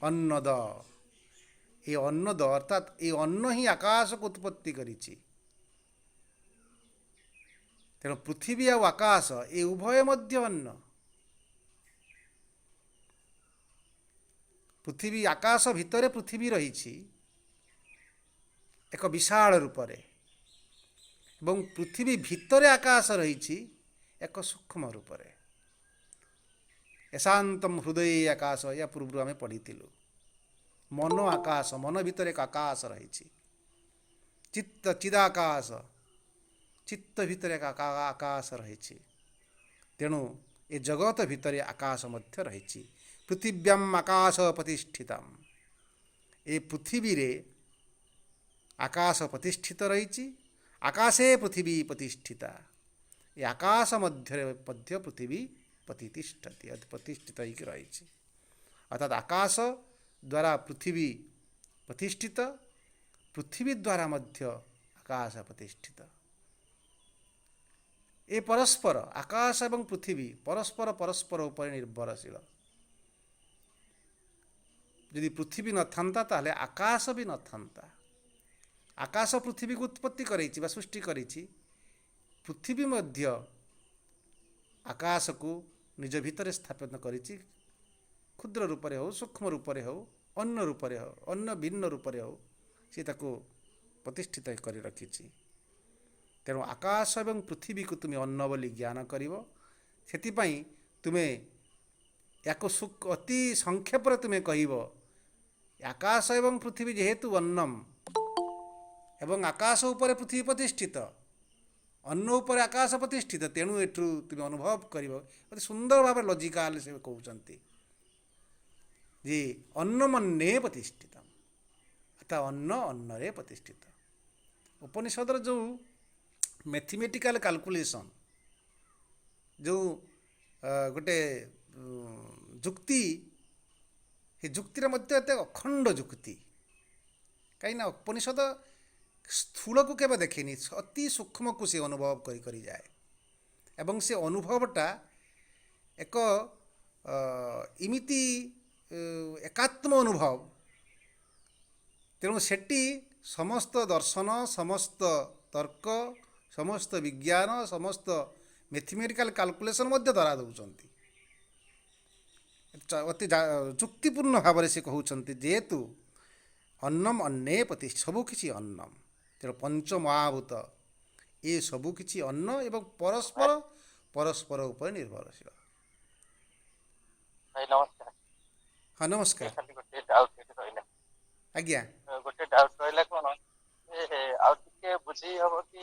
ଅନ୍ନଦ। ଏ ଅନ୍ନଦ ଅର୍ଥାତ୍ ଏ ଅନ୍ନ ହିଁ ଆକାଶକୁ ଉତ୍ପତ୍ତି କରିଛି। ତେଣୁ ପୃଥିବୀ ଆଉ ଆକାଶ ଏ ଉଭୟ ମଧ୍ୟ ଅନ୍ନ। ପୃଥିବୀ ଆକାଶ ଭିତରେ ପୃଥିବୀ ରହିଛି ଏକ ବିଶାଳ ରୂପରେ ଏବଂ ପୃଥିବୀ ଭିତରେ ଆକାଶ ରହିଛି ଏକ ସୂକ୍ଷ୍ମ ରୂପରେ। ଏଶାନ୍ତମ୍ ହୃଦୟ ଆକାଶ, ଏହା ପୂର୍ବରୁ ଆମେ ପଢ଼ିଥିଲୁ। ମନ ଆକାଶ, ମନ ଭିତରେ ଏକ ଆକାଶ ରହିଛି। ଚିତ୍ତ ଚିଦାକାଶ, ଚିତ୍ତ ଭିତରେ ଏକ ଆକାଶ ରହିଛି। ତେଣୁ ଏ ଜଗତ ଭିତରେ ଆକାଶ ମଧ୍ୟ ରହିଛି। ପୃଥିବ୍ୟାମ୍ ଆକାଶ ପ୍ରତିଷ୍ଠିତମ୍, ଏ ପୃଥିବୀରେ ଆକାଶ ପ୍ରତିଷ୍ଠିତ ରହିଛି। ଆକାଶେ ପୃଥିବୀ ପ୍ରତିଷ୍ଠିତା, ଏ ଆକାଶ ମଧ୍ୟରେ ମଧ୍ୟ ପୃଥିବୀ ପ୍ରତିଷ୍ଠିତ ହୋଇକି ରହିଛି। ଅର୍ଥାତ୍ ଆକାଶ ଦ୍ୱାରା ପୃଥିବୀ ପ୍ରତିଷ୍ଠିତ, ପୃଥିବୀ ଦ୍ୱାରା ମଧ୍ୟ ଆକାଶ ପ୍ରତିଷ୍ଠିତ। ଏ ପରସ୍ପର, ଆକାଶ ଏବଂ ପୃଥିବୀ ପରସ୍ପର ଉପରେ ନିର୍ଭରଶୀଳ। ଯଦି ପୃଥିବୀ ନଥାନ୍ତା ତାହେଲେ ଆକାଶ ବି ନଥାନ୍ତା। ଆକାଶ ପୃଥିବୀକୁ ଉତ୍ପତ୍ତି କରାଇଛି ବା ସୃଷ୍ଟି କରିଛି। ପୃଥିବୀ ମଧ୍ୟ ଆକାଶକୁ ନିଜ ଭିତରେ ସ୍ଥାପନ କରିଛି। କ୍ଷୁଦ୍ର ରୂପରେ ହେଉ, ସୂକ୍ଷ୍ମ ରୂପରେ ହେଉ, ଅନ୍ୟ ରୂପରେ ହେଉ, ଅନ୍ୟ ଭିନ୍ନ ରୂପରେ ହେଉ, ସେ ତାକୁ ପ୍ରତିଷ୍ଠିତ କରି ରଖିଛି। ତେଣୁ ଆକାଶ ଏବଂ ପୃଥିବୀକୁ ତୁମେ ଅନ୍ନ ବୋଲି ଜ୍ଞାନ କରିବ। ସେଥିପାଇଁ ତୁମେ ୟାକୁ ଅତି ସଂକ୍ଷେପରେ ତୁମେ କହିବ, ଆକାଶ ଏବଂ ପୃଥିବୀ ଯେହେତୁ ଅନ୍ନମ୍ ଏବଂ ଆକାଶ ଉପରେ ପୃଥିବୀ ପ୍ରତିଷ୍ଠିତ, ଅନ୍ନ ଉପରେ ଆକାଶ ପ୍ରତିଷ୍ଠିତ, ତେଣୁ ଏଠୁ ତୁମେ ଅନୁଭବ କରିବ। ଅତି ସୁନ୍ଦର ଭାବରେ ଲଜିକାଲ ସେ କହୁଛନ୍ତି ଯେ ଅନ୍ନମନ୍ନେ ପ୍ରତିଷ୍ଠିତ, ଅର୍ଥାତ୍ ଅନ୍ନ ଅନ୍ନରେ ପ୍ରତିଷ୍ଠିତ। ଉପନିଷଦର ଯେଉଁ ମ୍ୟାଥମେଟିକାଲ କାଲକୁଲେସନ୍, ଯେଉଁ ଗୋଟେ ଯୁକ୍ତି, ସେ ଯୁକ୍ତିରେ ମଧ୍ୟ ଏତେ ଅଖଣ୍ଡ ଯୁକ୍ତି। କାହିଁକିନା ଉପନିଷଦ ସ୍ଥୂଳକୁ କେବେ ଦେଖେନି, ଅତି ସୂକ୍ଷ୍ମକୁ ସେ ଅନୁଭବ କରି ଯାଏ ଏବଂ ସେ ଅନୁଭବଟା ଏକ ଏମିତି ଏକାତ୍ମ ଅନୁଭବ। ତେଣୁ ସେଠି ସମସ୍ତ ଦର୍ଶନ, ସମସ୍ତ ତର୍କ, ସମସ୍ତ ବିଜ୍ଞାନ, ସମସ୍ତ ମ୍ୟାଥମେଟିକାଲ କାଲକୁଲେସନ୍ ମଧ୍ୟ ଧରା ଦେଉଛନ୍ତି। ଅତି ଯୁକ୍ତିପୂର୍ଣ୍ଣ ଭାବରେ ସେ କହୁଛନ୍ତି ଯେହେତୁ ଅନ୍ନମ୍ ଅନ୍ନେ ପ୍ରତି, ସବୁକିଛି ଅନ୍ନମ୍। ତେଣୁ ପଞ୍ଚମହାଭୂତ ଏ ସବୁକିଛି ଅନ୍ନ ଏବଂ ପରସ୍ପର ଉପରେ ନିର୍ଭରଶୀଳ। ଭାଇ ନମସ୍କାର। ହଁ ନମସ୍କାର। ଖାଲି ଗୋଟେ ଡାଉଟ୍ ଏଠି ରହିଲା। ଆଜ୍ଞା। ଗୋଟେ ଡାଉଟ୍ ରହିଲା କ'ଣ, ଆଉ ଟିକେ ବୁଝେଇ ହବ କି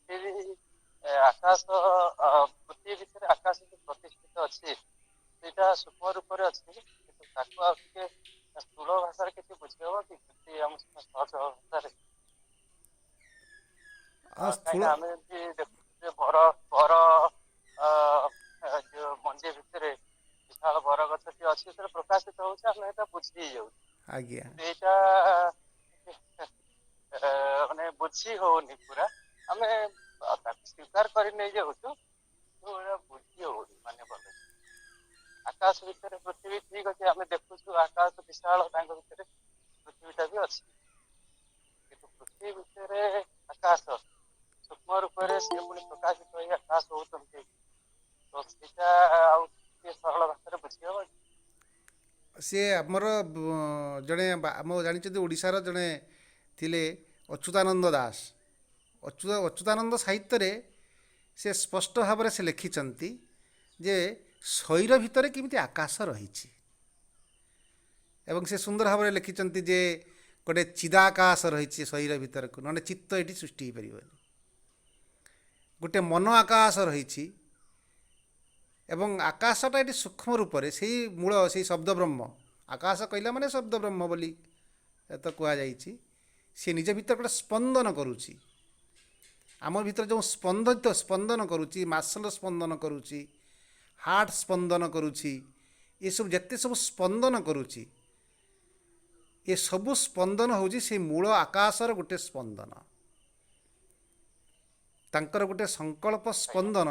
ପୃଥିବୀ ଆକାଶ, ପୃଥିବୀ ଭିତରେ ଆକାଶ ଯୋଉ ପ୍ରତିଷ୍ଠିତ ଅଛି ସେଇଟା ସୂକ୍ଷ୍ମ ରୂପରେ ଅଛି, କିନ୍ତୁ ତାକୁ ଆଉ ଟିକେ ସ୍ଥୂଳ ଭାଷାରେ କିଛି ବୁଝି ହବ କି ଯେମିତି ଆମ ସହଜ ଭାଷାରେ? ସ୍ଥୂଳ କାହିଁକିନା ଆମେ ଯଦି ଦେଖୁଛୁ ଯେ ବର ବର ଯୋଉ ମଞ୍ଜି ଭିତରେ ବିଶାଳ ବର ଗଛଟି ଅଛି ସେଥିରେ ପ୍ରକାଶିତ ହଉଛି, ଆମେ ଏଇଟା ବୁଝି ହେଇଯାଉଛୁ। ଆଜ୍ଞା କିନ୍ତୁ ଏଇଟା ମାନେ ବୁଝି ହଉନି ପୁରା, ଆମେ ତାକୁ ସ୍ୱୀକାର କରି ନେଇଯାଉଛୁ, କିନ୍ତୁ ଏଇଟା ବୁଝି ହଉନି ମାନେ ଭଲ। ଆକାଶ ଭିତରେ ପୃଥିବୀ ଠିକ ଅଛି, ଆମେ ଦେଖୁଛୁ ଆକାଶ ବିଶାଳ, ତାଙ୍କ ଭିତରେ ପୃଥିବୀଟା ବି ଅଛି, କିନ୍ତୁ ପୃଥିବୀ ଭିତରେ ଆକାଶ ସୂକ୍ଷ୍ମ ରୂପରେ ସେ ପୁଣି ପ୍ରକାଶିତ ହେଇ ଆକାଶ ହଉଛନ୍ତି, ତ ସେଇଟା ଆଉ ଟିକେ ସରଳ ଭାଷାରେ ବୁଝି ହବ? ସିଏ ଆମର ଜଣେ ଆମ ଜାଣିଛନ୍ତି ଓଡ଼ିଶାର ଜଣେ ଥିଲେ ଅଚ୍ୟୁତାନନ୍ଦ ଦାସ। ଅଚ୍ୟୁତାନନ୍ଦ ସାହିତ୍ୟରେ ସେ ସ୍ପଷ୍ଟ ଭାବରେ ସେ ଲେଖିଛନ୍ତି ଯେ ଶରୀର ଭିତରେ କେମିତି ଆକାଶ ରହିଛି, ଏବଂ ସେ ସୁନ୍ଦର ଭାବରେ ଲେଖିଛନ୍ତି ଯେ ଗୋଟେ ଚିଦାକାଶ ରହିଛି ଶରୀର ଭିତରକୁ, ନହେଲେ ଚିତ୍ତ ଏଠି ସୃଷ୍ଟି ହୋଇପାରିବନି। ଗୋଟେ ମନ ଆକାଶ ରହିଛି, ଏବଂ ଆକାଶଟା ଏଠି ସୂକ୍ଷ୍ମ ରୂପରେ ସେଇ ମୂଳ ସେଇ ଶବ୍ଦ ବ୍ରହ୍ମ, ଆକାଶ କହିଲା ମାନେ ଶବ୍ଦ ବ୍ରହ୍ମ ବୋଲି ତ କୁହାଯାଇଛି। ସେ ନିଜ ଭିତରେ ଗୋଟେ ସ୍ପନ୍ଦନ କରୁଛି, ଆମ ଭିତରେ ଯେଉଁ ସ୍ପନ୍ଦନ କରୁଛି, ମାସଲ ସ୍ପନ୍ଦନ କରୁଛି, ହାର୍ଟ ସ୍ପନ୍ଦନ କରୁଛି, ଏସବୁ ଯେତେ ସବୁ ସ୍ପନ୍ଦନ କରୁଛି, ଏସବୁ ସ୍ପନ୍ଦନ ହେଉଛି ସେଇ ମୂଳ ଆକାଶର ଗୋଟେ ସ୍ପନ୍ଦନ। ତାଙ୍କର ଗୋଟେ ସଂକଳ୍ପ ଆଜ୍ଞା ସ୍ପନ୍ଦନ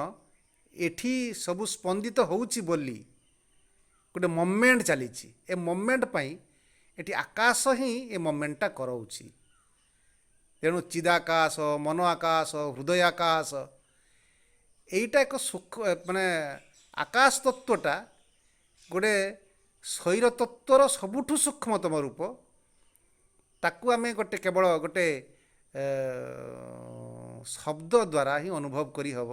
ଏଠି ସବୁ ସ୍ପନ୍ଦିତ ହେଉଛି ବୋଲି ଗୋଟେ ମୋମେଣ୍ଟ ଚାଲିଛି। ଏ ମୋମେଣ୍ଟ ପାଇଁ ଏଠି ଆକାଶ ହିଁ ଏ ମୋମେଣ୍ଟଟା କରାଉଛି। ତେଣୁ ଚିଦାକାଶ, ମନ ଆକାଶ, ହୃଦୟ ଆକାଶ, ଏଇଟା ଏକ ମାନେ ଆକାଶ ତତ୍ତ୍ୱଟା ଗୋଟେ ଶରୀର ତତ୍ତ୍ୱର ସବୁଠୁ ସୂକ୍ଷ୍ମତମ ରୂପ। ତାକୁ ଆମେ ଗୋଟେ କେବଳ ଗୋଟେ ଶବ୍ଦ ଦ୍ୱାରା ହିଁ ଅନୁଭବ କରିହେବ,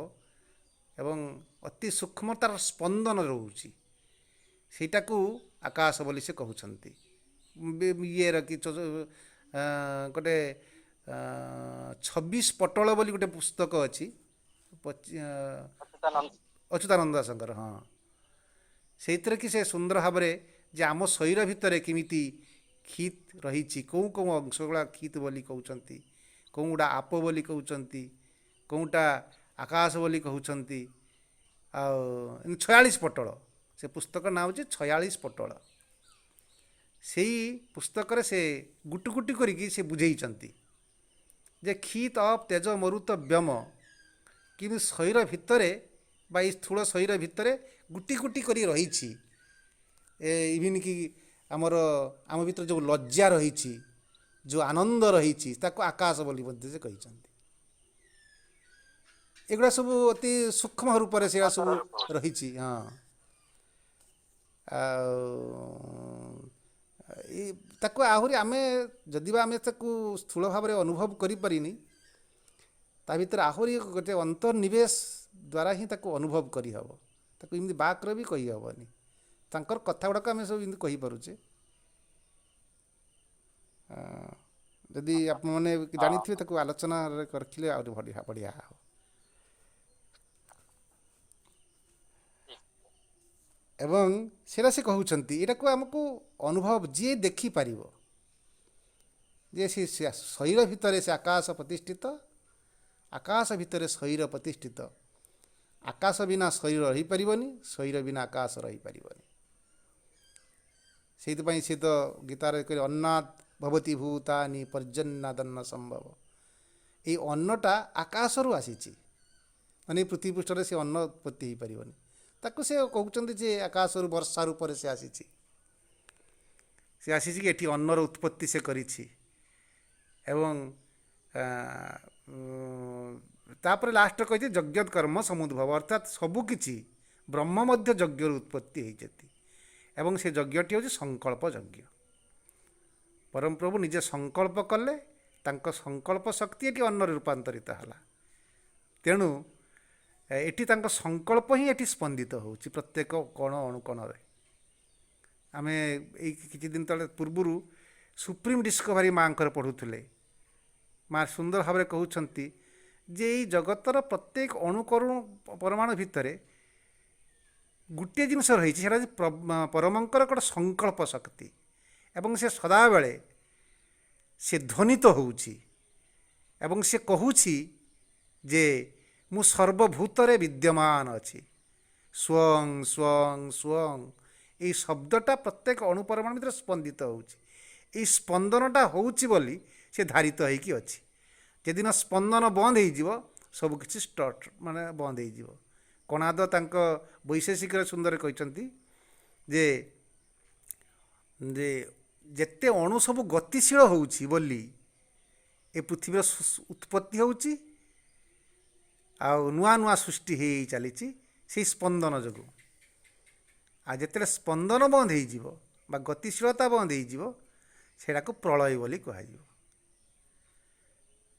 ଏବଂ ଅତି ସୂକ୍ଷ୍ମତାର ସ୍ପନ୍ଦନ ରହୁଛି, ସେଇଟାକୁ ଆକାଶ ବୋଲି ସେ କହୁଛନ୍ତି। ଇଏର କି ଗୋଟେ 26 ପଟଳ ବୋଲି ଗୋଟେ ପୁସ୍ତକ ଅଛି ସଚ୍ଚିଦାନନ୍ଦ। ଅଚ୍ୟୁତାନନ୍ଦ ଦାସଙ୍କର। ହଁ, ସେଇଥିରେ କି ସେ ସୁନ୍ଦର ଭାବରେ ଯେ ଆମ ଶରୀର ଭିତରେ କେମିତି କ୍ଷିତ୍ ରହିଛି, କେଉଁ କେଉଁ ଅଂଶଗୁଡ଼ା କ୍ଷିତ୍ ବୋଲି କହୁଛନ୍ତି, କେଉଁଗୁଡ଼ା ଆପ୍ ବୋଲି କହୁଛନ୍ତି, କେଉଁଟା ଆକାଶ ବୋଲି କହୁଛନ୍ତି। ଆଉ 46 ପଟଳ, ସେ ପୁସ୍ତକ ନାଁ ହେଉଛି 46 ପଟଳ। ସେଇ ପୁସ୍ତକରେ ସେ ଗୁଟି ଗୁଟି କରିକି ସେ ବୁଝେଇଛନ୍ତି ଯେ କ୍ଷିତ୍ ଅପ୍ ତେଜ ମରୁତ ବ୍ୟମ, କିନ୍ତୁ ଶରୀର ଭିତରେ ବା ଏଇ ସ୍ଥୂଳ ଶରୀର ଭିତରେ ଗୁଟି ଗୁଟି କରି ରହିଛି। ଇଭିନ୍ କି ଆମ ଭିତରେ ଯେଉଁ ଲଜ୍ଜା ରହିଛି, ଯେଉଁ ଆନନ୍ଦ ରହିଛି, ତାକୁ ଆକାଶ ବୋଲି ମଧ୍ୟ ସେ କହିଛନ୍ତି। ଏଗୁଡ଼ା ସବୁ ଅତି ସୂକ୍ଷ୍ମ ରୂପରେ ସେଗୁଡ଼ା ଆକାଶର ସବୁ ରୂପ। ରହିଛି। ହଁ, ଆଉ ତାକୁ ଆହୁରି ଆମେ ଯଦି ବା ଆମେ ତାକୁ ସ୍ଥୂଳ ଭାବରେ ଅନୁଭବ କରିପାରିନି, ତା ଭିତରେ ଆହୁରି ଗୋଟେ ଅନ୍ତର୍ନିବେଶ ଦ୍ୱାରା ହିଁ ତାକୁ ଅନୁଭବ କରିହେବ। ତାକୁ ଏମିତି ବାକ୍ରେ ବି କହିହେବନି। ତାଙ୍କର କଥା ଗୁଡ଼ାକ ଆମେ ସବୁ ଏମିତି କହିପାରୁଛେ। ଯଦି ଆପଣମାନେ ଜାଣିଥିବେ ତାକୁ ଆଲୋଚନାରେ ରଖିଲେ ଆହୁରି ବଢ଼ିଆ ହେବ। ଏବଂ ସେଇଟା ସେ କହୁଛନ୍ତି, ଏଇଟାକୁ ଆମକୁ ଅନୁଭବ ଯିଏ ଦେଖିପାରିବ ଯେ ସେ ଶରୀର ଭିତରେ ସେ ଆକାଶ ପ୍ରତିଷ୍ଠିତ, ଆକାଶ ଭିତରେ ଶରୀର ପ୍ରତିଷ୍ଠିତ, ଆକାଶ ବିନା ଶରୀର ରହିପାରିବନି, ଶରୀର ବିନା ଆକାଶ ରହିପାରିବନି। ସେଇଥିପାଇଁ ସେ ତ ଗୀତାରେ କହିଲେ ଅନ୍ନାତ୍ ଭବତି ଭୂତାନି ପର୍ଯ୍ୟନ୍ନାଦନ୍ନ ସମ୍ଭବ। ଏଇ ଅନ୍ନଟା ଆକାଶରୁ ଆସିଛି, ମାନେ ପୃଥିବୀ ପୃଷ୍ଠରେ ସେ ଅନ୍ନ ଉତ୍ପତ୍ତି ହୋଇପାରିବନି। ତାକୁ ସେ କହୁଛନ୍ତି ଯେ ଆକାଶରୁ ବର୍ଷା ରୂପରେ ସେ ଆସିଛି। ସେ ଆସିଛି କି ଏଠି ଅନ୍ନର ଉତ୍ପତ୍ତି ସେ କରିଛି। ଏବଂ ତାପରେ ଲାଷ୍ଟରେ କହିଛି ଯଜ୍ଞ କର୍ମ ସମୁଦ୍ଭବ, ଅର୍ଥାତ୍ ସବୁକିଛି ବ୍ରହ୍ମ ମଧ୍ୟ ଯଜ୍ଞରୁ ଉତ୍ପତ୍ତି ହେଇଛନ୍ତି। ଏବଂ ସେ ଯଜ୍ଞଟି ହେଉଛି ସଂକଳ୍ପ ଯଜ୍ଞ। ପରମ ପ୍ରଭୁ ନିଜେ ସଂକଳ୍ପ କଲେ, ତାଙ୍କ ସଂକଳ୍ପ ଶକ୍ତି ଏଠି ଅନ୍ନରେ ରୂପାନ୍ତରିତ ହେଲା। ତେଣୁ ଏଠି ତାଙ୍କ ସଂକଳ୍ପ ହିଁ ଏଠି ସ୍ପନ୍ଦିତ ହେଉଛି ପ୍ରତ୍ୟେକ କଣ ଅଣୁକଣରେ। ଆମେ ଏଇ କିଛି ଦିନ ତଳେ ପୂର୍ବରୁ ସୁପ୍ରିମ୍ ଡିସ୍କଭରୀ ମାଙ୍କର ପଢ଼ୁଥିଲେ। ମା ସୁନ୍ଦର ଭାବରେ କହୁଛନ୍ତି ଯେ ଏଇ ଜଗତର ପ୍ରତ୍ୟେକ ଅଣୁକରୁ ପରମାଣୁ ଭିତରେ ଗୋଟିଏ ଜିନିଷ ରହିଛି, ସେଇଟା ହେଉଛି ପରମଙ୍କର ଗୋଟେ ସଂକଳ୍ପ ଶକ୍ତି। ଏବଂ ସେ ସଦାବେଳେ ସେ ଧ୍ୱନିତ ହେଉଛି ଏବଂ ସେ କହୁଛି ଯେ ମୁଁ ସର୍ବଭୂତରେ ବିଦ୍ୟମାନ ଅଛି। ସ୍ୱଂ ସ୍ୱଂ ସ୍ୱଂ ଏଇ ଶବ୍ଦଟା ପ୍ରତ୍ୟେକ ଅଣୁପରମାଣୁ ଭିତରେ ସ୍ପନ୍ଦିତ ହେଉଛି। ଏଇ ସ୍ପନ୍ଦନଟା ହେଉଛି ବୋଲି ସେ ଧାରିତ ହେଇକି ଅଛି। ଯେଦିନ ସ୍ପନ୍ଦନ ବନ୍ଦ ହେଇଯିବ ସବୁକିଛି ମାନେ ବନ୍ଦ ହେଇଯିବ। କଣାଦ ତାଙ୍କ ବୈଶେଷିକରେ ସୁନ୍ଦର କହିଛନ୍ତି ଯେ ଯେତେ ଅଣୁ ସବୁ ଗତିଶୀଳ ହେଉଛି ବୋଲି ଏ ପୃଥିବୀର ଉତ୍ପତ୍ତି ହେଉଛି ଆଉ ନୂଆ ନୂଆ ସୃଷ୍ଟି ହେଇ ଚାଲିଛି ସେଇ ସ୍ପନ୍ଦନ ଯୋଗୁଁ। ଆଉ ଯେତେବେଳେ ସ୍ପନ୍ଦନ ବନ୍ଦ ହେଇଯିବ ବା ଗତିଶୀଳତା ବନ୍ଦ ହେଇଯିବ ସେଇଟାକୁ ପ୍ରଳୟ ବୋଲି କୁହାଯିବ।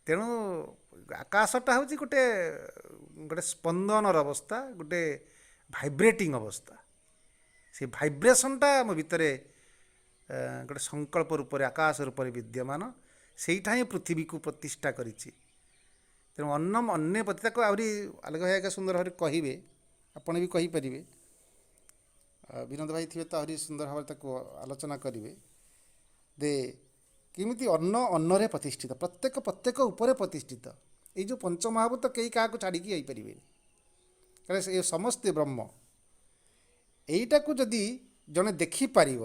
ତେଣୁ ଆକାଶଟା ହେଉଛି ଗୋଟେ ସ୍ପନ୍ଦନର ଅବସ୍ଥା, ଗୋଟେ ଭାଇବ୍ରେଟିଂ ଅବସ୍ଥା। ସେ ଭାଇବ୍ରେସନଟା ଆମ ଭିତରେ ଗୋଟେ ସଂକଳ୍ପ ରୂପରେ ଆକାଶ ରୂପରେ ବିଦ୍ୟମାନ। ସେଇଟା ହିଁ ପୃଥିବୀକୁ ପ୍ରତିଷ୍ଠା କରିଛି। ତେଣୁ ଅନ୍ନମ ଅନ୍ୟ ପ୍ରତି ତାକୁ ଆହୁରି ଅଲଗା ଭାବେ ସୁନ୍ଦର ଭାବରେ କହିବେ, ଆପଣ ବି କହିପାରିବେ, ବିନୋଦ ଭାଇ ଥିବେ ତ ଆହୁରି ସୁନ୍ଦର ଭାବରେ ତାକୁ ଆଲୋଚନା କରିବେ ଯେ କେମିତି ଅନ୍ନ ଅନ୍ନରେ ପ୍ରତିଷ୍ଠିତ, ପ୍ରତ୍ୟେକ ଉପରେ ପ୍ରତିଷ୍ଠିତ। ଏଇ ଯେଉଁ ପଞ୍ଚମହାଭୂତ କେହି କାହାକୁ ଛାଡ଼ିକି ଯାଇପାରିବେନି, କାରଣ ଏ ସମସ୍ତେ ବ୍ରହ୍ମ। ଏଇଟାକୁ ଯଦି ଜଣେ ଦେଖିପାରିବ,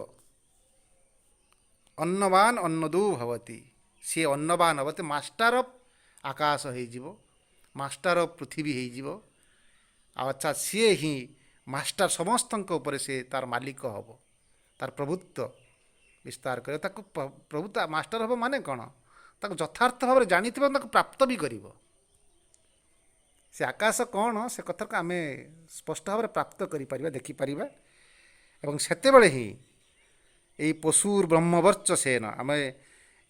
ଅନ୍ନବାନ ଅନ୍ନଦୁ ଭବତି, ସିଏ ଅନ୍ନବାନ ଭବତି, ମାଷ୍ଟର ଅଫ୍ ଆକାଶ ହେଇଯିବ, ମାଷ୍ଟର ଅଫ୍ ପୃଥିବୀ ହେଇଯିବ। ଆଉ ଆଚ୍ଛା ସିଏ ହିଁ ମାଷ୍ଟର ସମସ୍ତଙ୍କ ଉପରେ, ସେ ତାର ମାଲିକ ହେବ, ତାର ପ୍ରଭୁତ୍ୱ ବିସ୍ତାର କରିବ। ତାକୁ ପ୍ରଭୁତ୍ୱ ମାଷ୍ଟର ହେବ ମାନେ କ'ଣ? ତାକୁ ଯଥାର୍ଥ ଭାବରେ ଜାଣିଥିବ, ତାକୁ ପ୍ରାପ୍ତ ବି କରିବ। ସେ ଆକାଶ କ'ଣ ସେ କଥାକୁ ଆମେ ସ୍ପଷ୍ଟ ଭାବରେ ପ୍ରାପ୍ତ କରିପାରିବା, ଦେଖିପାରିବା। ଏବଂ ସେତେବେଳେ ହିଁ ଏଇ ପଶୁର ବ୍ରହ୍ମବର୍ଚ୍ଚସେନ, ଆମେ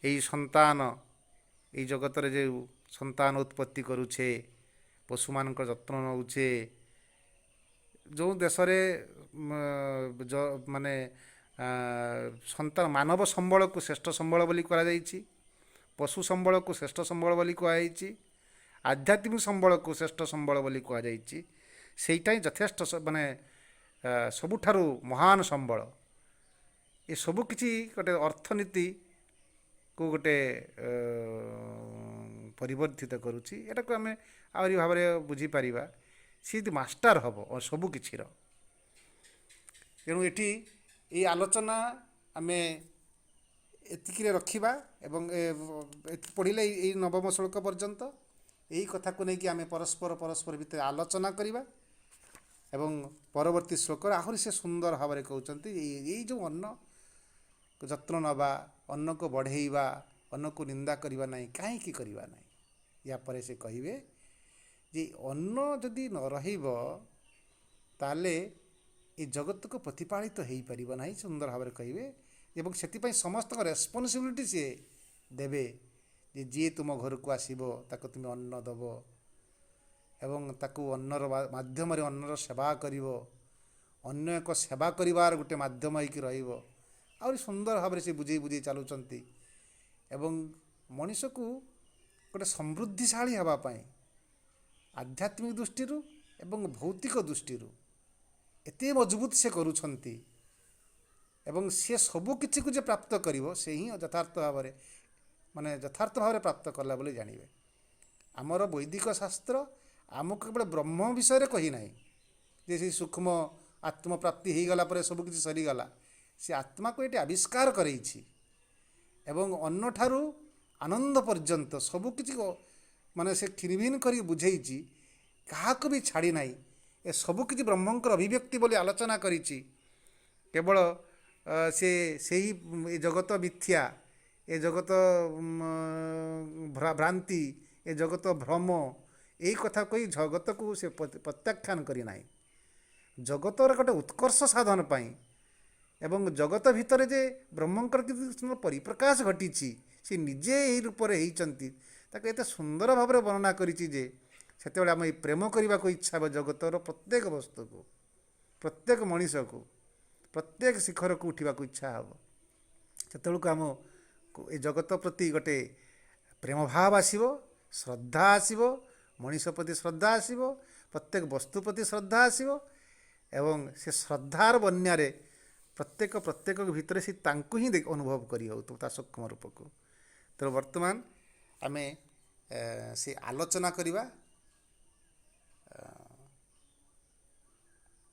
ଏଇ ସନ୍ତାନ, ଏଇ ଜଗତରେ ଯେଉଁ ସନ୍ତାନ ଉତ୍ପତ୍ତି କରୁଛେ, ପଶୁମାନଙ୍କର ଯତ୍ନ ନେଉଛେ, ଯେଉଁ ଦେଶରେ ମାନେ ସନ୍ତାନ ମାନବ ସମ୍ବଳକୁ ଶ୍ରେଷ୍ଠ ସମ୍ବଳ ବୋଲି କୁହାଯାଇଛି, ପଶୁ ସମ୍ବଳକୁ ଶ୍ରେଷ୍ଠ ସମ୍ବଳ ବୋଲି କୁହାଯାଇଛି, ଆଧ୍ୟାତ୍ମିକ ସମ୍ବଳକୁ ଶ୍ରେଷ୍ଠ ସମ୍ବଳ ବୋଲି କୁହାଯାଇଛି। ସେଇଟା ହିଁ ଯଥେଷ୍ଟ ମାନେ ସବୁଠାରୁ ମହାନ ସମ୍ବଳ। ଏସବୁ କିଛି ଗୋଟେ ଅର୍ଥନୀତିକୁ ଗୋଟେ ପରିବର୍ଦ୍ଧିତ କରୁଛି। ଏଟାକୁ ଆମେ ଆହୁରି ଭାବରେ ବୁଝିପାରିବା, ସେ ଯଦି ମାଷ୍ଟର ହେବ ସବୁକିଛିର। ତେଣୁ ଏଠି ଏଇ ଆଲୋଚନା ଆମେ ଏତିକିରେ ରଖିବା ଏବଂ ପଢ଼ିଲେ ଏଇ ନବମ ଶ୍ଲୋକ ପର୍ଯ୍ୟନ୍ତ ଏଇ କଥାକୁ ନେଇକି ଆମେ ପରସ୍ପର ଭିତରେ ଆଲୋଚନା କରିବା। ଏବଂ ପରବର୍ତ୍ତୀ ଶ୍ଲୋକରେ ଆହୁରି ସେ ସୁନ୍ଦର ଭାବରେ କହୁଛନ୍ତି ଏଇ ଯେଉଁ ଅନ୍ନ ଯତ୍ନ ନେବା, ଅନ୍ନକୁ ବଢ଼େଇବା, ଅନ୍ନକୁ ନିନ୍ଦା କରିବା ନାହିଁ, କାହିଁକି କରିବା ନାହିଁ? ୟା ପରେ ସେ କହିବେ ଯେ ଅନ୍ନ ଯଦି ନ ରହିବ ତାହେଲେ ଏ ଜଗତକୁ ପ୍ରତିପାଳିତ ହେଇପାରିବ ନାହିଁ, ସୁନ୍ଦର ଭାବରେ କହିବେ। ଏବଂ ସେଥିପାଇଁ ସମସ୍ତଙ୍କ ରେସ୍ପନ୍ସିବିଲିଟି ସିଏ ଦେବେ ଯେ ଯିଏ ତୁମ ଘରକୁ ଆସିବ ତାକୁ ତୁମେ ଅନ୍ନ ଦେବ ଏବଂ ତାକୁ ଅନ୍ନର ମାଧ୍ୟମରେ ଅନ୍ନର ସେବା କରିବ, ଅନ୍ୟ ଏକ ସେବା କରିବାର ଗୋଟେ ମାଧ୍ୟମ ହେଇକି ରହିବ। ଆହୁରି ସୁନ୍ଦର ଭାବରେ ସେ ବୁଝେଇ ଚାଲୁଛନ୍ତି। ଏବଂ ମଣିଷକୁ ଗୋଟେ ସମୃଦ୍ଧିଶାଳୀ ହେବା ପାଇଁ ଆଧ୍ୟାତ୍ମିକ ଦୃଷ୍ଟିରୁ ଏବଂ ଭୌତିକ ଦୃଷ୍ଟିରୁ ଏତେ ମଜବୁତ ସେ କରୁଛନ୍ତି। ଏବଂ ସେ ସବୁ କିଛିକୁ ଯେ ପ୍ରାପ୍ତ କରିବ, ସେ ହିଁ ଯଥାର୍ଥ ଭାବରେ ପ୍ରାପ୍ତ କଲା ବୋଲି ଜାଣିବେ। ଆମର ବୈଦିକ ଶାସ୍ତ୍ର ଆମକୁ କେବଳ ବ୍ରହ୍ମ ବିଷୟରେ କହି ନାହିଁ ଯେ ସେ ସୂକ୍ଷ୍ମ ଆତ୍ମପ୍ରାପ୍ତି ହେଇଗଲା ପରେ ସବୁ କିଛି ସରିଗଲା। ସେ ଆତ୍ମାକୁ ଏଠି ଆବିଷ୍କାର କରେଇଛି ଏବଂ ଅନ୍ନଠାରୁ ଆନନ୍ଦ ପର୍ଯ୍ୟନ୍ତ ସବୁକିଛି ମାନେ ସେ ଖିନଭିନ କରି ବୁଝେଇଛି, କାହାକୁ ବି ଛାଡ଼ି ନାହିଁ। ଏ ସବୁକିଛି ବ୍ରହ୍ମଙ୍କର ଅଭିବ୍ୟକ୍ତି ବୋଲି ଆଲୋଚନା କରିଛି। କେବଳ ସେ ସେହି ଏ ଜଗତ ମିଥ୍ୟା, ଏ ଜଗତ ଭ୍ରାନ୍ତି, ଏ ଜଗତ ଭ୍ରମ, ଏଇ କଥା କହି ଜଗତକୁ ସେ ପ୍ରତ୍ୟାଖ୍ୟାନ କରି ନାହିଁ। ଜଗତର ଗୋଟେ ଉତ୍କର୍ଷ ସାଧନ ପାଇଁ ଏବଂ ଜଗତ ଭିତରେ ଯେ ବ୍ରହ୍ମଙ୍କର କିଛି ପରିପ୍ରକାଶ ଘଟିଛି, ସେ ନିଜେ ଏହି ରୂପରେ ହେଇଛନ୍ତି, ତାକୁ ଏତେ ସୁନ୍ଦର ଭାବରେ ବର୍ଣ୍ଣନା କରିଛି ଯେ ସେତେବେଳେ ଆମେ ପ୍ରେମ କରିବାକୁ ଇଚ୍ଛା ହେବ ଜଗତର ପ୍ରତ୍ୟେକ ବସ୍ତୁକୁ, ପ୍ରତ୍ୟେକ ମଣିଷକୁ, ପ୍ରତ୍ୟେକ ଶିଖରକୁ ଉଠିବାକୁ ଇଚ୍ଛା ହେବ। ସେତେବେଳକୁ ଆମ ଏ ଜଗତ ପ୍ରତି ଗୋଟେ ପ୍ରେମ ଭାବ ଆସିବ, ଶ୍ରଦ୍ଧା ଆସିବ, ମଣିଷ ପ୍ରତି ଶ୍ରଦ୍ଧା ଆସିବ, ପ୍ରତ୍ୟେକ ବସ୍ତୁ ପ୍ରତି ଶ୍ରଦ୍ଧା ଆସିବ ଏବଂ ସେ ଶ୍ରଦ୍ଧାର ବନ୍ୟାରେ ପ୍ରତ୍ୟେକ ଭିତରେ ସେ ତାଙ୍କୁ ହିଁ ଅନୁଭବ କରି ହେଉଥିବ ତା ସୂକ୍ଷ୍ମ ରୂପକୁ। ତେଣୁ ବର୍ତ୍ତମାନ ଆମେ ସେ ଆଲୋଚନା କରିବା।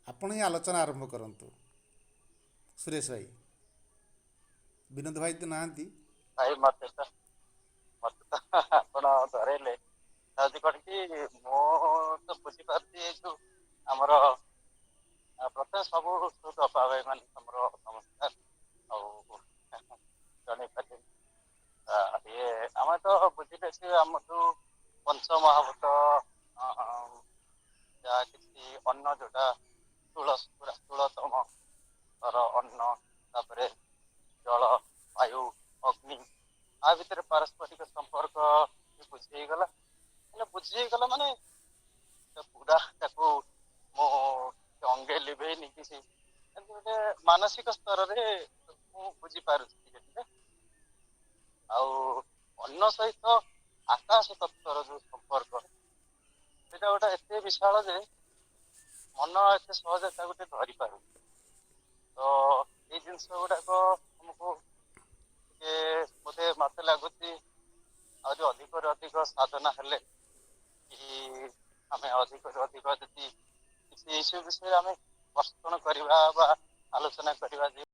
ଆପଣ ହିଁ ଆଲୋଚନା ଆରମ୍ଭ କରନ୍ତୁ ସୁରେଶ ଭାଇ। ବିନୋଦ ଭାଇ ତ ନାହାନ୍ତି। ଭାଇ ମତେ ତ ଆପଣ ଧରେଇଲେ ହଉଛି କଣ କି ମୁଁ ତ ବୁଝିପାରୁଛି ଏଇ ଯୋଉ ଆମର ପ୍ରଥମେ ସବୁ ସୁଦପା ଭାଇ ମାନେ ତମର ନମସ୍କାର। ଆଉ ଜଣେଇ ପାରିବି ଇଏ ଆମେ ତ ବୁଝିଲେ ସେ ଆମ ଯୋଉ ପଞ୍ଚମହାଭୂତ ଯାହା କିଛି ଅନ୍ନ ଯୋଉଟା ପୁରା ସ୍ଥୂଳତମ ଅନ୍ନ, ତାପରେ ଜଳ, ବାୟୁ, ଅଗ୍ନି, ଆ ଭିତରେ ପାରସ୍ପରିକ ସମ୍ପର୍କ ବୁଝି ହେଇଗଲା। ମାନେ ବୁଝି ହେଇଗଲା ମାନେ ପୁରା ତାକୁ ମୁଁ ଅଙ୍ଗେ ଲିଭେଇନି କିଛି, କିନ୍ତୁ ଗୋଟେ ମାନସିକ ସ୍ତରରେ ମୁଁ ବୁଝିପାରୁଛି ଟିକେ ଟିକେ। ଆଉ ଅନ୍ନ ସହିତ ଆକାଶ ତତ୍ଵର ଯୋଉ ସମ୍ପର୍କ, ସେଇଟା ଗୋଟେ ଏତେ ବିଶାଳ ଯେ ମନ ଏତେ ସହଜେ ତାକୁ ଟିକେ ଧରି ପାରୁନି। ତ ଏଇ ଜିନିଷ ଗୁଡାକ ଆମକୁ ଟିକେ ବୋଧେ ମତେ ଲାଗୁଛି ଆହୁରି ଅଧିକରୁ ଅଧିକ ସାଧନା ହେଲେ କି ଆମେ ଅଧିକରୁ ଅଧିକ ଯଦି କିଛି ଏଇସବୁ ବିଷୟରେ ଆମେ ପ୍ରସ୍ତୁତ କରିବା ବା ଆଲୋଚନା କରିବା ଯେ